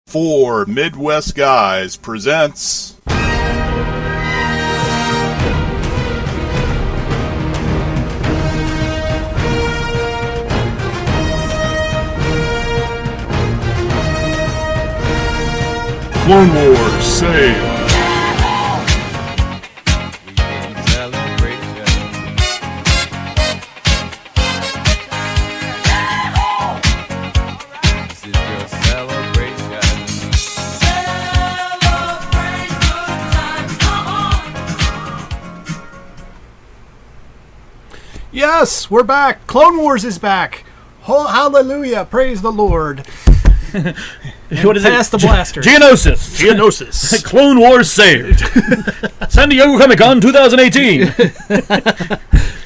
Four Midwest Guys presents Clone Wars Save. Yes, we're back. Clone Wars is back. Hallelujah. Praise the Lord. What is Pass the blaster. Geonosis. Geonosis. Clone Wars saved. San Diego Comic-Con 2018.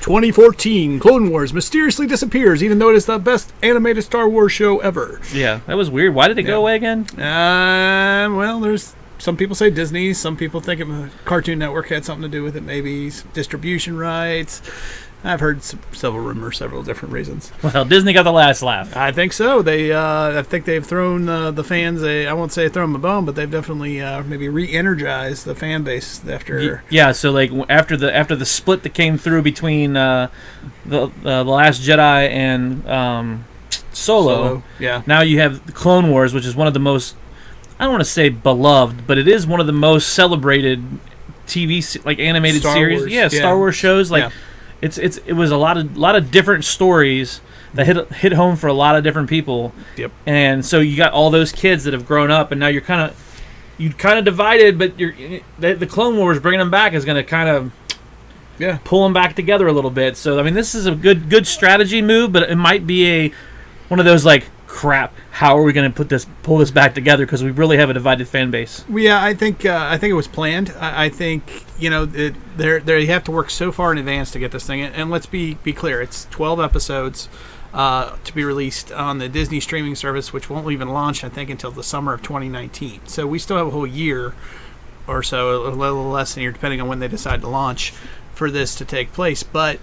2014, Clone Wars mysteriously disappears, even though it is the best animated Star Wars show ever. Yeah, that was weird. Why did it go away again? Well, there's some people say Disney. Some people think Cartoon Network had something to do with it. Maybe distribution rights. I've heard several rumors, several different reasons. Well, Disney got the last laugh. I think so. I think they've thrown the fans I won't say thrown them a bone, but they've definitely maybe re-energized the fan base after. Yeah, so like after the split that came through between the Last Jedi and Solo. Yeah. Now you have the Clone Wars, which is one of the most, I don't want to say beloved, but it is one of the most celebrated TV like animated Star series. Wars. Yeah, Star Wars shows like. Yeah. It was a lot of different stories that hit home for a lot of different people. Yep. And so you got all those kids that have grown up, and now you're kind of divided. But the Clone Wars bringing them back is going to kind of pull them back together a little bit. So I mean, this is a good strategy move, but it might be one of those like, crap, how are we going to pull this back together, because we really have a divided fan base. Yeah, I think it was planned. I think they have to work so far in advance to get this thing. And let's be clear, it's 12 episodes to be released on the Disney streaming service, which won't even launch, I think, until the summer of 2019. So we still have a whole year or so, a little less than a year, depending on when they decide to launch, for this to take place. But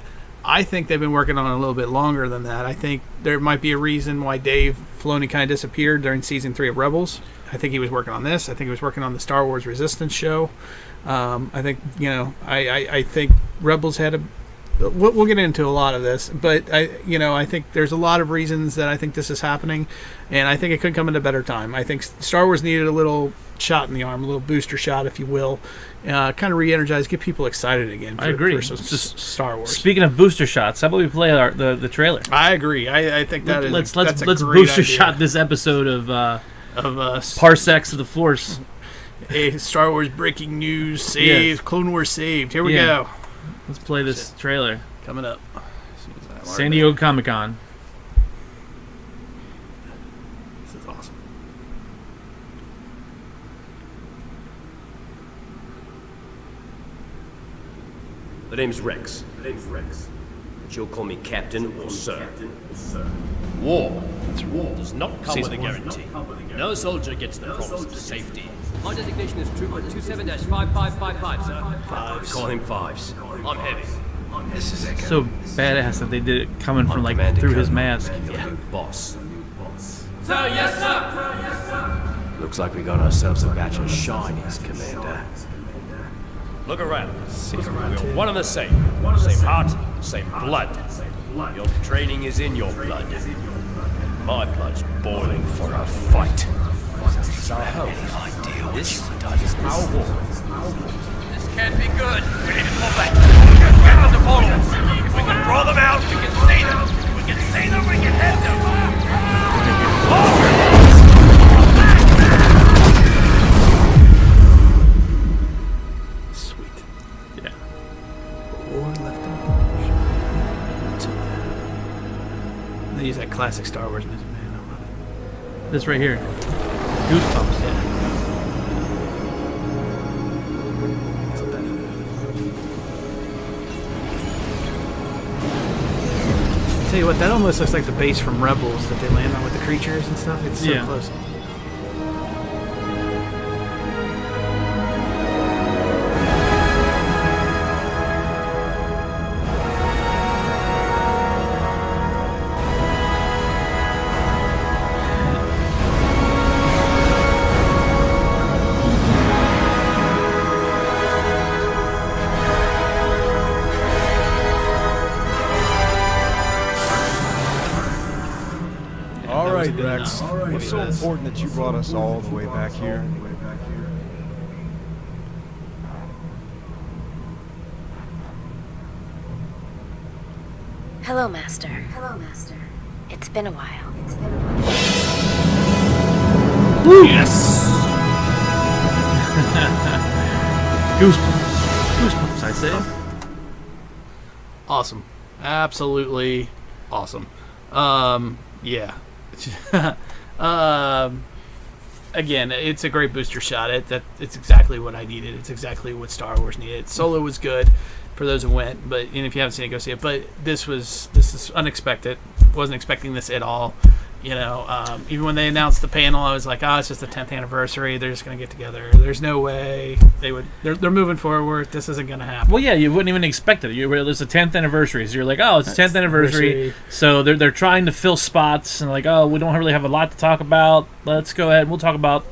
I think they've been working on it a little bit longer than that. I think there might be a reason why Dave Filoni kind of disappeared during season 3 of Rebels. I think he was working on this. I think he was working on the Star Wars Resistance show. I think I think Rebels had we'll get into a lot of this, but I think there's a lot of reasons that I think this is happening, and I think it could come at a better time. I think Star Wars needed a little shot in the arm, a little booster shot, if you will, kind of re-energize, get people excited again. I agree. For Star Wars. Speaking of booster shots, how about we play the trailer? I agree. I think let's great booster idea. shot this episode of Parsecs of the Force. Star Wars breaking news saved. Yes. Clone Wars saved. Here we go. Let's play this trailer. Coming up. San Diego Comic-Con. This is awesome. The name's Rex. But you'll call me Captain or Sir. War does not come with a guarantee. No soldier gets the promise of safety. My designation is Trooper 27-5555, sir. Call him Fives. I'm heavy. So badass that they did it coming from like through his mask. Yeah. Boss. Sir, yes, sir! Looks like we got ourselves a batch of shinies, Commander. Look around. We're one and the same. Same heart, same blood. Your training is in your blood. And my blood's boiling for a fight. This is our home. This is our war. This can't be good. We need to pull back. Get on the portals. If we can draw them out, we can see them. If we can see them, we can hit them. Sweet. Yeah. War left on. They use that classic Star Wars music, man. I love it. This right here. Goosebumps. Yeah. Tell you what, that almost looks like the base from Rebels that they land on with the creatures and stuff. It's so close. All that was right, good Rex. enough. What's so important that you brought us all the way back here? Hello, Master. Hello, Master. It's been a while. Yes. Goosebumps, I say. Awesome. Absolutely awesome. Yeah. Again, it's a great booster shot. It's exactly what I needed. It's exactly what Star Wars needed. Solo was good for those who went, but if you haven't seen it, go see it. But this is unexpected. Wasn't expecting this at all. Even when they announced the panel, I was like, it's just the 10th anniversary. They're just going to get together. There's no way they would. They're moving forward. This isn't going to happen. Well, yeah, you wouldn't even expect it. It's the 10th anniversary, so you're like, it's the 10th anniversary. So they're trying to fill spots and like, we don't really have a lot to talk about. Let's go ahead. We'll talk about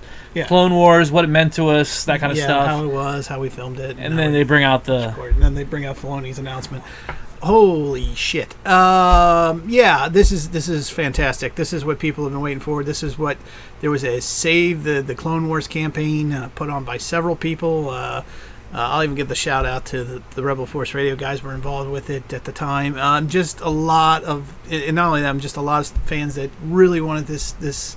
Clone Wars, what it meant to us, that kind of stuff. How it was, how we filmed it, and then they bring out and then they bring out Filoni's announcement. Holy shit! This is fantastic. This is what people have been waiting for. This is what there was a Save the Clone Wars campaign put on by several people. I'll even give the shout out to the Rebel Force Radio guys who were involved with it at the time. Just a lot of, and not only them, just a lot of fans that really wanted this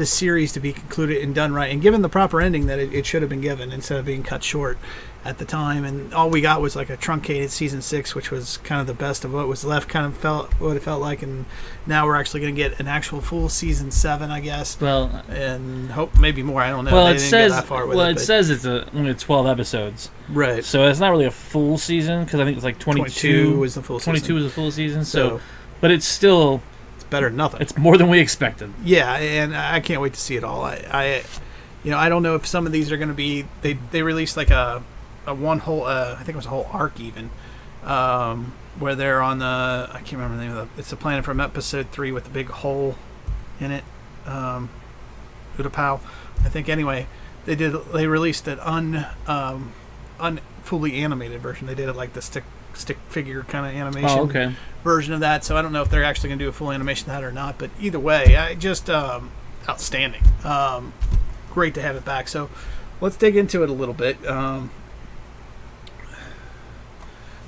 series to be concluded and done right, and given the proper ending that it should have been given instead of being cut short at the time. And all we got was like a truncated season 6, which was kind of the best of what was left, kind of felt what it felt like. And now we're actually going to get an actual full season 7, I guess. Well, and hope maybe more. I don't know. Well, they it didn't says get that far with it says it's only 12 episodes, right? So it's not really a full season because I think it's like 22 was the full 22 season. was the full season. So, but it's still better than nothing. It's more than we expected. Yeah, and I can't wait to see it all. I don't know if some of these are going to be. They released like a one whole. I think it was a whole arc even, where they're on the. I can't remember the name of the. It's the planet from episode 3 with the big hole in it. Utapau, I think. Anyway, they released an fully animated version. They did it like the stick figure kind of animation version of that. So I don't know if they're actually going to do a full animation of that or not. But either way, just outstanding. Great to have it back. So let's dig into it a little bit.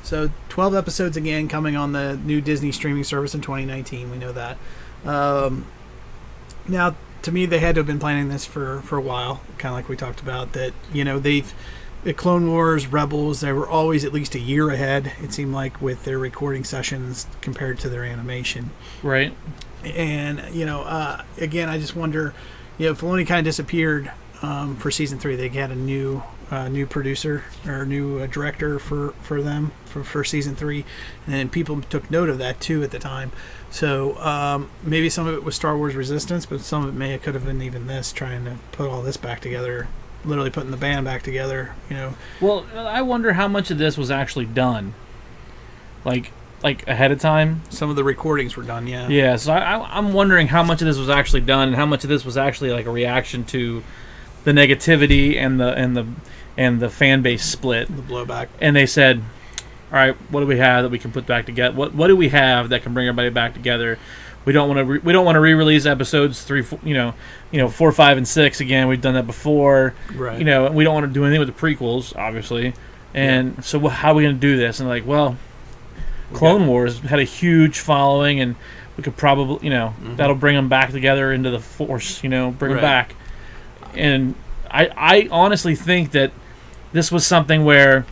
So 12 episodes again coming on the new Disney streaming service in 2019. We know that. Now, to me, they had to have been planning this for a while, kind of like we talked about. That the Clone Wars, Rebels, they were always at least a year ahead, it seemed like, with their recording sessions compared to their animation. Right. And, again, I just wonder, Filoni kind of disappeared for season 3. They had a new producer or new director for them for season 3. And then people took note of that, too, at the time. So maybe some of it was Star Wars Resistance, but some of it could have been even this, trying to put all this back together. Literally putting the band back together, Well, I wonder how much of this was actually done, like ahead of time. Some of the recordings were done, yeah. Yeah, so I'm wondering how much of this was actually done, and how much of this was actually like a reaction to the negativity and the fan base split, the blowback. And they said, "All right, what do we have that we can put back together? What do we have that can bring everybody back together? We don't want to re-release episodes 3, 4, 5, and 6 again. We've done that before, right? We don't want to do anything with the prequels, obviously. And so, how are we going to do this? And Clone Wars had a huge following, and we could probably, that'll bring them back together into the Force, bring them back. And I honestly think that this was something where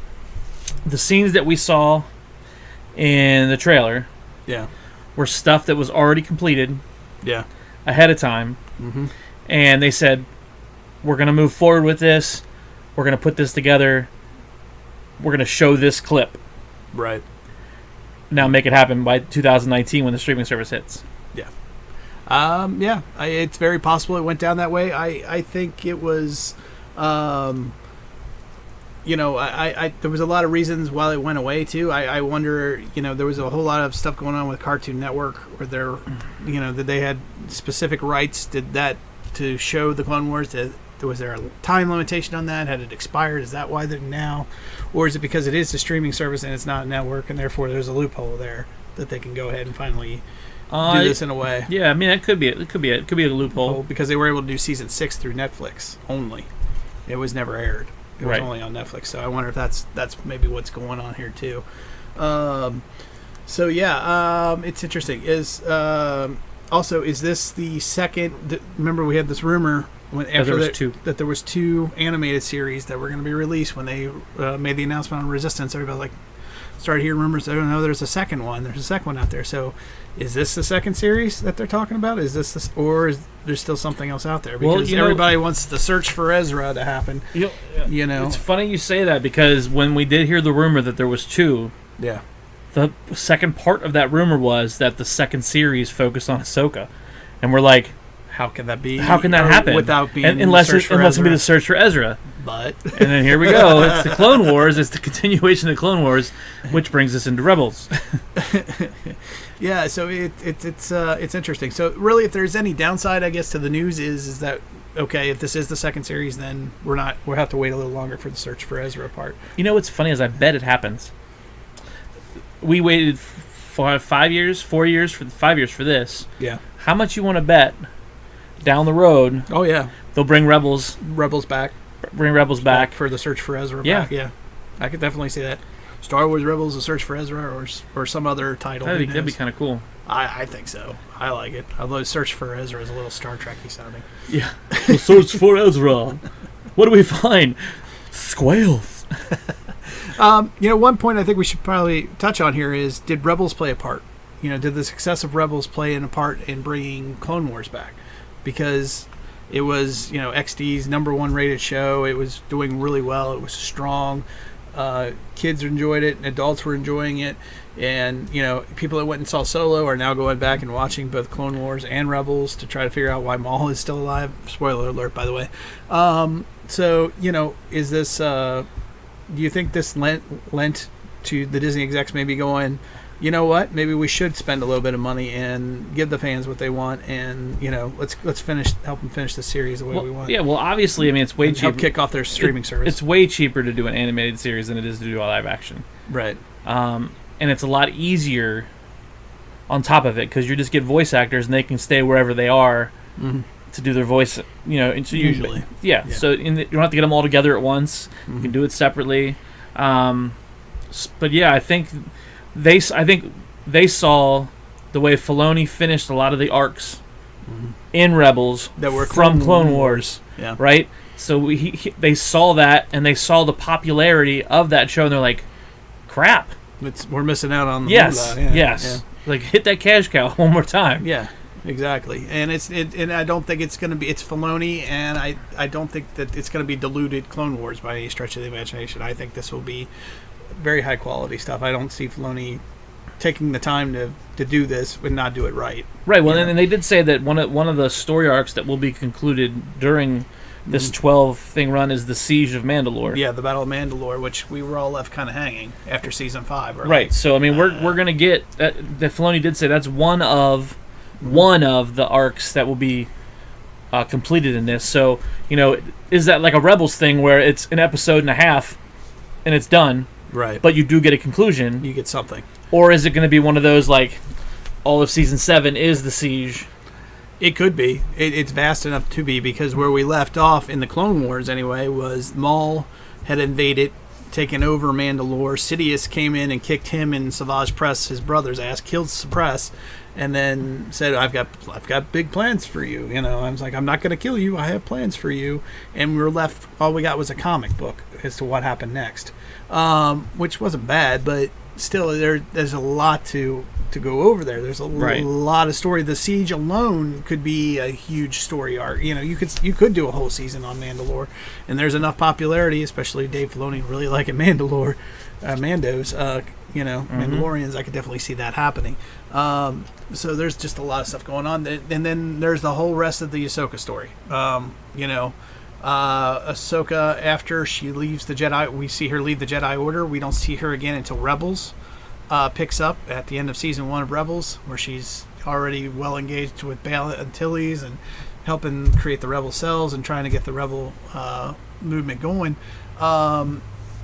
the scenes that we saw in the trailer, were stuff that was already completed, ahead of time, and they said, "We're going to move forward with this. We're going to put this together. We're going to show this clip." Right. Now make it happen by 2019 when the streaming service hits. It's very possible it went down that way. I think it was, there was a lot of reasons why it went away too. I wonder, there was a whole lot of stuff going on with Cartoon Network where that they had specific rights to show the Clone Wars. Was there a time limitation on that? Had it expired? Is that why they're now? Or is it because it is a streaming service and it's not a network and therefore there's a loophole there that they can go ahead and finally do this in a way. Yeah, I mean, it could be a loophole. Because they were able to do season 6 through Netflix only. It was never aired. It was Right. only on Netflix. So I wonder if that's maybe what's going on here too. It's interesting. Also, is this the second? Remember, we had this rumor that there was two animated series that were going to be released when they made the announcement on Resistance. Everybody started hearing rumors. I don't know. There's a second one. There's a second one out there. So, is this the second series that they're talking about? Is this or is there still something else out there? Because everybody wants the search for Ezra to happen. You know, it's funny you say that because when we did hear the rumor that there was two, yeah. The second part of that rumor was that the second series focused on Ahsoka, and we're like, how can that be? How can that happen without being unless it be the search for Ezra? But and then here we go. It's the Clone Wars. It's the continuation of the Clone Wars, which brings us into Rebels. Yeah, so it's interesting. So really, if there's any downside, I guess, to the news is that okay, if this is the second series, then we'll have to wait a little longer for the search for Ezra part. You know what's funny is I bet it happens. We waited 4 years for this. Yeah. How much you want to bet down the road? Oh yeah, they'll bring Rebels back. Bring Rebels back for the search for Ezra. Yeah, back. Yeah. I could definitely see that. Star Wars Rebels: The Search for Ezra, or some other title. That'd be kind of cool. I think so. I like it. Although Search for Ezra is a little Star Trek-y sounding. Yeah. The search for Ezra. What do we find? Squales. One point I think we should probably touch on here is, did Rebels play a part? Did the success of Rebels play a part in bringing Clone Wars back? Because it was, XD's #1 rated show. It was doing really well. It was strong. Kids enjoyed it. Adults were enjoying it. And, people that went and saw Solo are now going back and watching both Clone Wars and Rebels to try to figure out why Maul is still alive. Spoiler alert, by the way. Is this... do you think this lent to the Disney execs maybe going, you know what, maybe we should spend a little bit of money and give the fans what they want, and let's help them finish the series the way we want. Yeah, well, obviously, I mean, it's way cheaper. Help kick off their streaming service. It's way cheaper to do an animated series than it is to do a live action. Right. And it's a lot easier on top of it because you just get voice actors and they can stay wherever they are to do their voice. Usually. Yeah. So you don't have to get them all together at once. You can do it separately. But yeah, I think they saw the way Filoni finished a lot of the arcs in Rebels that were from Clone Wars. Yeah. Right. So they saw that and they saw the popularity of that show and they're like, crap. We're missing out on the yes. moolah. Yeah. Like hit that cash cow one more time. Yeah. Exactly, and and I don't think it's going to be. It's Filoni, and I don't think that it's going to be diluted Clone Wars by any stretch of the imagination. I think this will be very high quality stuff. I don't see Filoni taking the time to do this and not do it right. Right. Well, and they did say that one of the story arcs that will be concluded during this 12-thing run is the Siege of Mandalore. Yeah, the Battle of Mandalore, which we were all left kind of hanging after season 5. Right. So I mean, we're going to get that. Filoni did say that's one of the arcs that will be completed in this. So, is that like a Rebels thing where it's an episode and a half and it's done? Right. But you do get a conclusion. You get something. Or is it going to be one of those like all of season 7 is the siege? It could be. It's vast enough to be, because where we left off in the Clone Wars anyway was Maul had invaded, taken over Mandalore. Sidious came in and kicked him and Savage Press, his brother's ass, killed Suppress, and then said, I've got big plans for you. I was like, I'm not going to kill you. I have plans for you. And we were left, all we got was a comic book as to what happened next, which wasn't bad, but still there's a lot to go over there. There's a lot of story. The siege alone could be a huge story arc. You could do a whole season on Mandalore, and there's enough popularity, especially Dave Filoni really liking Mandalorians. I could definitely see that happening. So there's just a lot of stuff going on, and then there's the whole rest of the Ahsoka story. Ahsoka, after she leaves the Jedi, we see her leave the Jedi Order. We don't see her again until Rebels picks up at the end of season 1 of Rebels, where she's already well engaged with Bail Antilles and helping create the Rebel cells and trying to get the Rebel movement going.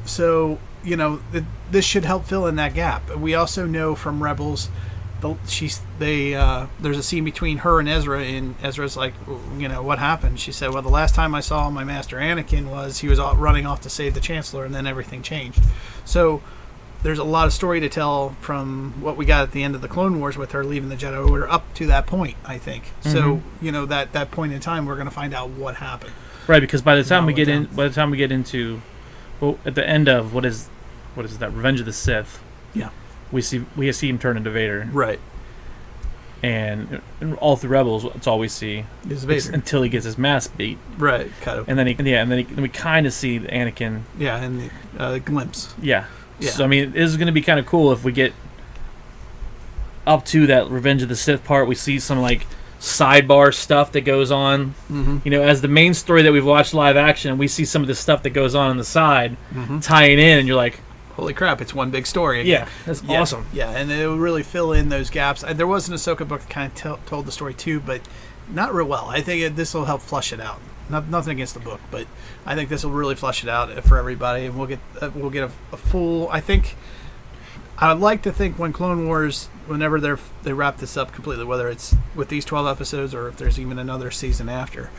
So this should help fill in that gap. We also know from Rebels there's a scene between her and Ezra, and Ezra's like, what happened? She said, well, the last time I saw my master Anakin was he was running off to save the Chancellor, and then everything changed. So there's a lot of story to tell from what we got at the end of the Clone Wars with her leaving the Jedi Order up to that point, I think. So that point in time, we're going to find out what happened. Right, because by the time we get into, well, at the end of what is that, Revenge of the Sith? Yeah. We see him turn into Vader. Right. And all through Rebels, that's all we see. Is Vader. Until he gets his mask beat. Right, kind of. And then we kind of see Anakin. Yeah, and the glimpse. Yeah. Yeah. So, I mean, this is going to be kind of cool if we get up to that Revenge of the Sith part. We see some, like, sidebar stuff that goes on. Mm-hmm. As the main story that we've watched live action, we see some of the stuff that goes on the side tying in, and you're like, holy crap, it's one big story again. Yeah, that's awesome. Yeah, and it will really fill in those gaps. There was an Ahsoka book that kind of told the story too, but not real well. I think this will help flush it out. Nothing against the book, but I think this will really flush it out for everybody, and we'll get a full. I think I would like to think when Clone Wars, whenever they wrap this up completely, whether it's with these 12 episodes or if there's even another season after,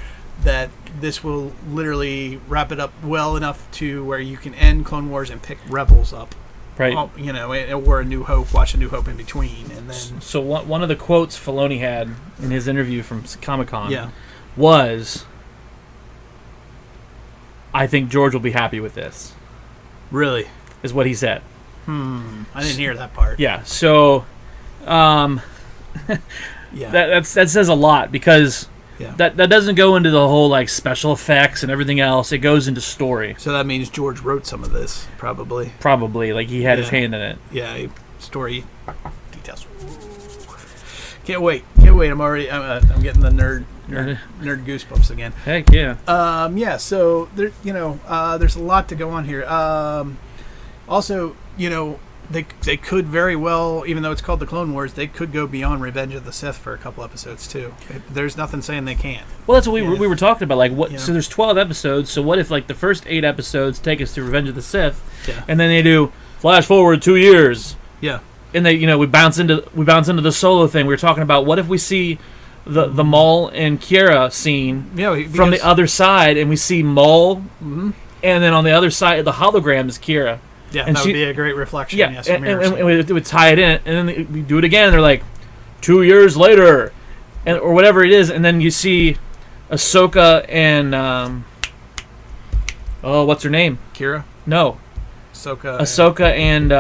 that this will literally wrap it up well enough to where you can end Clone Wars and pick Rebels up. Right. Or A New Hope, watch A New Hope in between. And then. So one of the quotes Filoni had in his interview from Comic-Con was, I think George will be happy with this. Really? Is what he said. I didn't hear that part. Yeah, so that says a lot because that doesn't go into the whole like special effects and everything else. It goes into story. So that means George wrote some of this, probably. Probably, like he had his hand in it. Yeah, story details. Can't wait. I'm getting the nerd goosebumps again. Heck yeah. So there, there's a lot to go on here. Also, they could very well, even though it's called the Clone Wars, they could go beyond Revenge of the Sith for a couple episodes too. There's nothing saying they can't. Well, that's what we were talking about. Like, what? So there's 12 episodes. So what if like the first 8 episodes take us to Revenge of the Sith, and then they do flash forward 2 years. Yeah. And they, we bounce into the Solo thing. We were talking about what if we see the Maul and Kiera scene from the other side, and we see Maul, and then on the other side the hologram is Kiera. Yeah, and that would be a great reflection. Yeah, yes, and we would tie it in, and then we do it again, and they're like, 2 years later, or whatever it is, and then you see Ahsoka and what's her name? Kira? No, Ahsoka and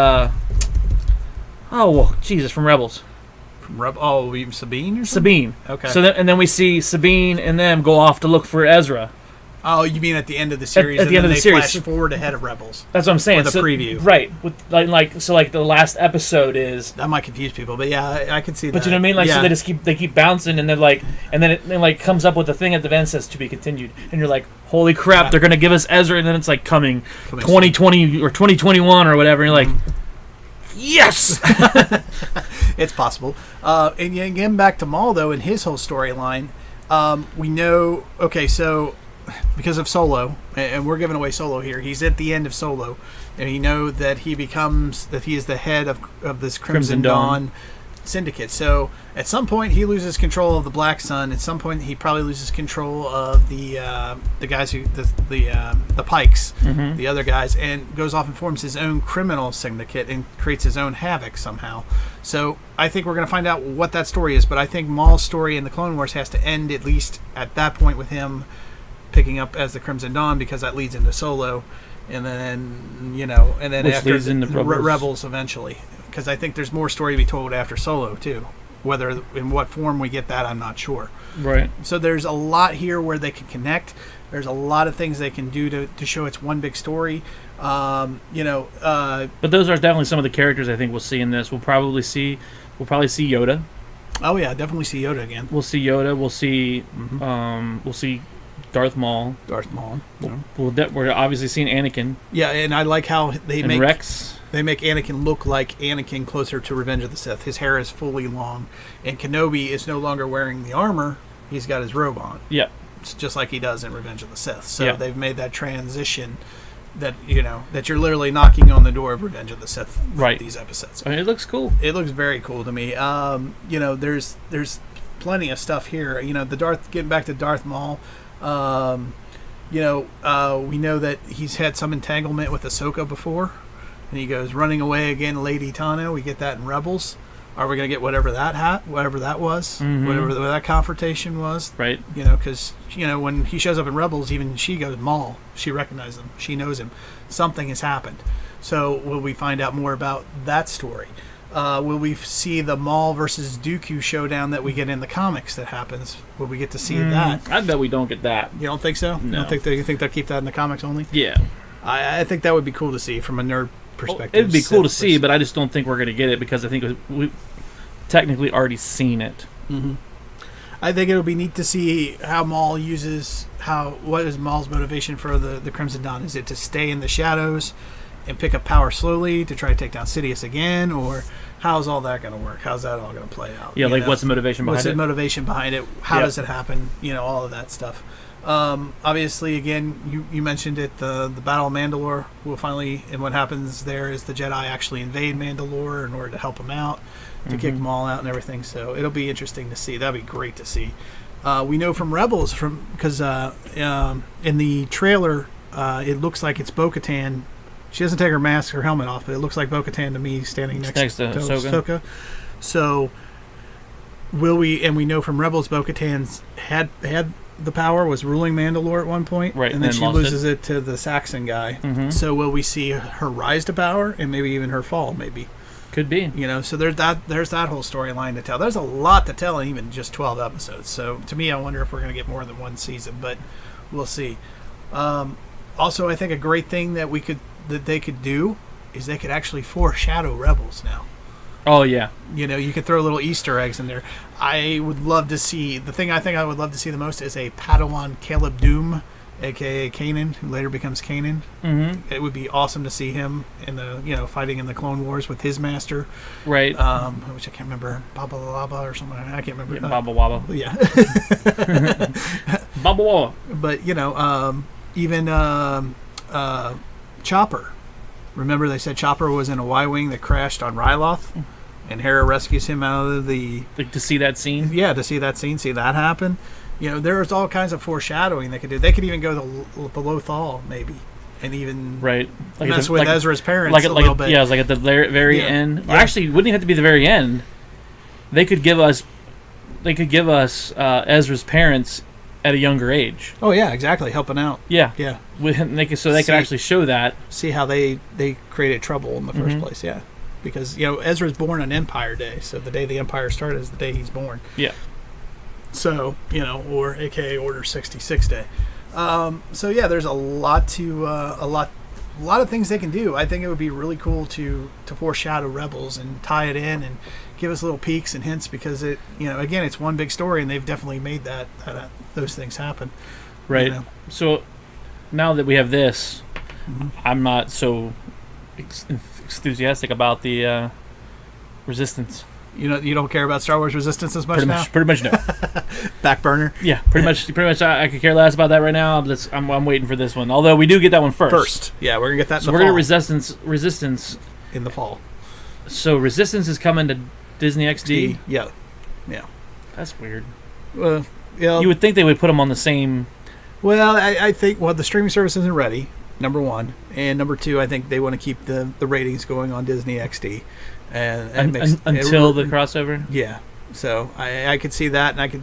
Jesus from Rebels. Sabine or something? Sabine. Okay. So then we see Sabine and them go off to look for Ezra. Oh, you mean at the end of the series? At the end of the series, flash forward ahead of Rebels. That's what I'm saying. With a preview, right? With like the last episode is that might confuse people, but yeah, I can see that. But you know what I mean? Like, so they keep bouncing, and then it comes up with the thing at the end says to be continued, and you're like, holy crap, they're gonna give us Ezra, and then it's like coming 2020 or 2021 or whatever, and you're like, yes, it's possible. And getting back to Maul though, and his whole storyline, we know. Okay, so. Because of Solo, and we're giving away Solo here, he's at the end of Solo, and you know that he is the head of this Crimson Dawn syndicate. So at some point he loses control of the Black Sun. At some point he probably loses control of the guys the Pikes, the other guys, and goes off and forms his own criminal syndicate and creates his own havoc somehow. So I think we're going to find out what that story is. But I think Maul's story in the Clone Wars has to end at least at that point with him picking up as the Crimson Dawn, because that leads into Solo, and then which after leads into Rebels eventually, because I think there's more story to be told after Solo too. Whether in what form we get that, I'm not sure. Right. So there's a lot here where they can connect. There's a lot of things they can do to show it's one big story. But those are definitely some of the characters I think we'll see in this. We'll probably see Yoda. Oh yeah, definitely see Yoda again. We'll see Yoda. We'll see we'll see Darth Maul. We're obviously seeing Anakin. Yeah, and I like how they make Rex. They make Anakin look like Anakin closer to Revenge of the Sith. His hair is fully long, and Kenobi is no longer wearing the armor. He's got his robe on. Yeah, it's just like he does in Revenge of the Sith. So they've made that transition that that you're literally knocking on the door of Revenge of the Sith. With Right. These episodes. I mean, it looks cool. It looks very cool to me. There's plenty of stuff here. Getting back to Darth Maul. We know that he's had some entanglement with Ahsoka before, and he goes running away again, Lady Tano. We get that in Rebels. Are we going to get whatever that was, whatever that confrontation was? Right. Because when he shows up in Rebels, even she goes Maul. She recognizes him. She knows him. Something has happened. So will we find out more about that story? Will we see the Maul versus Dooku showdown that we get in the comics that happens? Will we get to see that? I bet we don't get that. You don't think so? No. You think they'll keep that in the comics only? Yeah. I think that would be cool to see from a nerd perspective. It'd be cool to see, but I just don't think we're going to get it because I think we've technically already seen it. I think it'll be neat to see how Maul uses what is Maul's motivation for the Crimson Dawn? Is it to stay in the shadows and pick up power slowly to try to take down Sidious again, or how's all that going to work? How's that all going to play out? Yeah, what's the motivation behind it? What's the motivation behind it? How does it happen? All of that stuff. Obviously, again, you mentioned it, the Battle of Mandalore will finally, and what happens there is the Jedi actually invade Mandalore in order to help them out, to kick them all out and everything. So it'll be interesting to see. That'd be great to see. We know from Rebels, because in the trailer, it looks like it's Bo-Katan. She doesn't take her mask or helmet off, but it looks like Bo-Katan to me standing next to Ahsoka. So will we? And we know from Rebels, Bo-Katan's had the power, was ruling Mandalore at one point, right? And then she loses it to the Saxon guy. So will we see her rise to power and maybe even her fall? Maybe could be. So there's that whole storyline to tell. There's a lot to tell in even just 12 episodes. So to me, I wonder if we're going to get more than one season, but we'll see. Also, I think a great thing that they could do is they could actually foreshadow Rebels now. Oh yeah. You could throw little Easter eggs in there. I would love to see, the thing I think I would love to see the most is a Padawan Caleb Doom, aka Kanan, who later becomes Kanan. It would be awesome to see him in the fighting in the Clone Wars with his master, right? Which I can't remember, Baba Laba or something. I can't remember. Yeah, Baba Waba. Yeah. Baba Waba. But even Chopper. Remember they said Chopper was in a Y-wing that crashed on Ryloth, and Hera rescues him out of the... to see that scene? Yeah, to see that scene, see that happen. There's all kinds of foreshadowing they could do. They could even go the Lothal, maybe, and even mess with Ezra's parents a little bit. Yeah, it's like at the very end. Yeah. Actually, it wouldn't have to be the very end. They could give us Ezra's parents at a younger age. Oh yeah, exactly, helping out. Yeah, yeah. With him, they could actually show that. See how they created trouble in the first place. Yeah, because Ezra's born on Empire Day, so the day the Empire started is the day he's born. Yeah. So or AKA Order 66 Day. So yeah, there's a lot of things they can do. I think it would be really cool to foreshadow Rebels and tie it in and give us little peeks and hints, because it again, it's one big story and they've definitely made those things happen. Right. So now that we have this, I'm not so enthusiastic about the Resistance. You don't care about Star Wars Resistance as much now? Pretty much no. Back burner. Yeah, pretty much. I could care less about that right now. I'm waiting for this one. Although we do get that one first. Yeah, we're gonna get that. So we're gonna Resistance in the fall. So Resistance is coming to Disney XD. Yeah. That's weird. You would think they would put them on the same. Well, I think the streaming service isn't ready. Number one, and number two, I think they want to keep the ratings going on Disney XD. And until the crossover. Yeah, so I could see that, and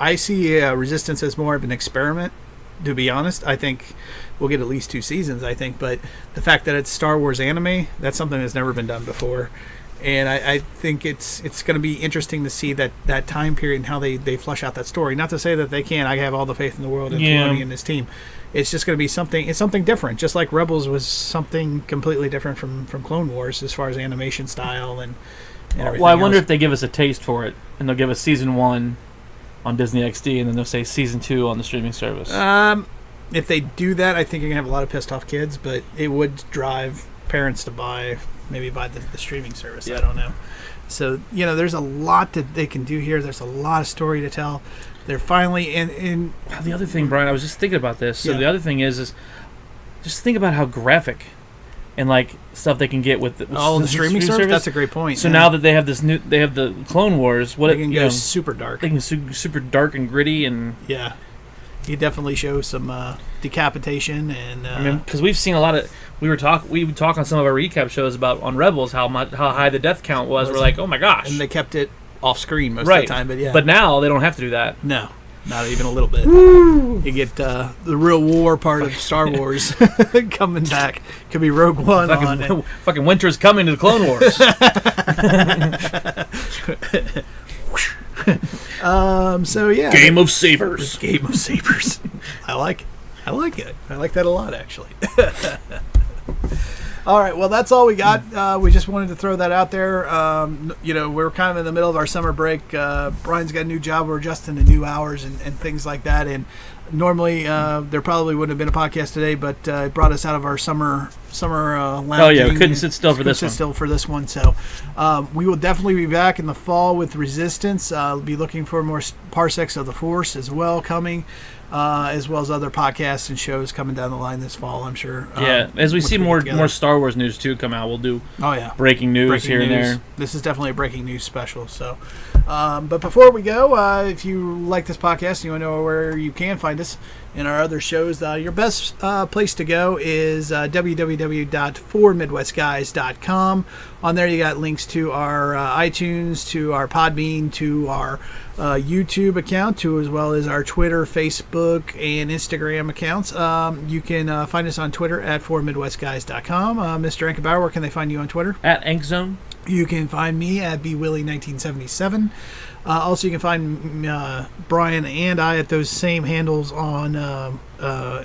I see Resistance as more of an experiment. To be honest, I think we'll get at least 2 seasons. I think, but the fact that it's Star Wars anime, that's something that's never been done before, and I think it's going to be interesting to see that time period and how they flesh out that story. Not to say that they can't. I have all the faith in the world in Filoni and his team. It's just going to be something. It's something different, just like Rebels was something completely different from Clone Wars as far as animation style and everything. Well, I wonder if they give us a taste for it, and they'll give us season 1 on Disney XD, and then they'll say season 2 on the streaming service. If they do that, I think you're gonna have a lot of pissed off kids, but it would drive parents to buy the streaming service. Yeah. I don't know. So there's a lot that they can do here. There's a lot of story to tell. They're finally in. The other thing, Brian, I was just thinking about this. So the other thing is just think about how graphic and like stuff they can get with all the streaming service. That's a great point. So now that they have they have the Clone Wars. What they can go super dark. They can super dark and gritty and yeah. He definitely shows some decapitation and. I mean, because we've seen a lot of. We would talk on some of our recap shows about on Rebels how high the death count was. We're like, oh my gosh, and they kept it off screen most of the time. But yeah, but now they don't have to do that. No, not even a little bit. You get the real war part of Star Wars coming back. Could be Rogue One fucking winter's coming to the Clone Wars. So yeah, Game of Sabers. Game of Sabers. I like it. I like that a lot, actually. All right, well, that's all we got. We just wanted to throw that out there. We're kind of in the middle of our summer break. Brian's got a new job. We're adjusting to new hours and things like that. And normally there probably wouldn't have been a podcast today, but it brought us out of our summer lounging. Oh yeah, we couldn't sit still for this one. So we will definitely be back in the fall with Resistance. We'll be looking for more Parsecs of the Force as well coming. As well as other podcasts and shows coming down the line this fall, I'm sure. Yeah, as we see more Star Wars news too come out, we'll do breaking news here and there. This is definitely a breaking news special. So, but before we go, if you like this podcast and you want to know where you can find us in our other shows, your best place to go is www.4midwestguys.com. On there, you got links to our iTunes, to our Podbean, to our YouTube account, as well as our Twitter, Facebook, and Instagram accounts. You can find us on Twitter at 4midwestguys.com. Mr. Ankenbauer, where can they find you on Twitter? At Ankzone. You can find me at bwilly1977. Also, you can find Brian and I at those same handles on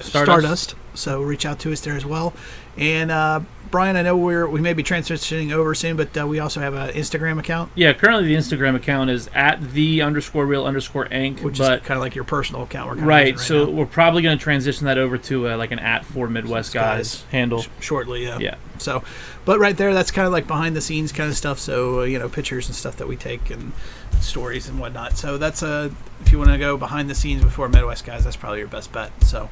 Stardust. So reach out to us there as well. And Brian, I know we may be transitioning over soon, but we also have an Instagram account. Yeah, currently the Instagram account is at @the_real_ank, which is kind of like your personal account. Right, so we're probably going to transition that over to like an @4midwestguys handle shortly. Yeah. So, but right there, that's kind of like behind the scenes kind of stuff. So pictures and stuff that we take and stories and whatnot. So that's if you want to go behind the scenes with 4 Midwest Guys, that's probably your best bet. So,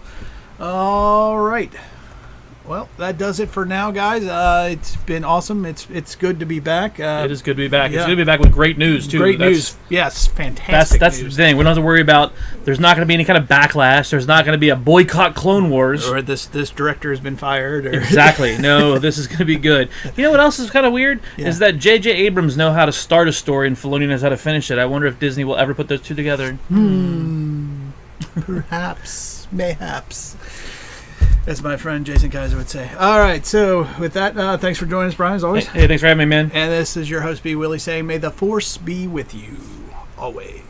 all right. Well, that does it for now, guys. It's been awesome. It's good to be back. It is good to be back. Yeah. It's good to be back with great news, too. News. Yes, fantastic That's news. the thing. We don't have to worry about there's not going to be any kind of backlash. There's not going to be a boycott Clone Wars. Or this director has been fired. Or Exactly. No, this is going to be good. You know what else is kind of weird? Yeah. Is that J.J. Abrams know how to start a story and Filoni knows how to finish it. I wonder if Disney will ever put those two together. Perhaps. Mayhaps. As my friend Jason Kaiser would say. All right, so with that, thanks for joining us, Brian, as always. Hey, thanks for having me, man. And this is your host, B. Willie, saying, may the Force be with you always.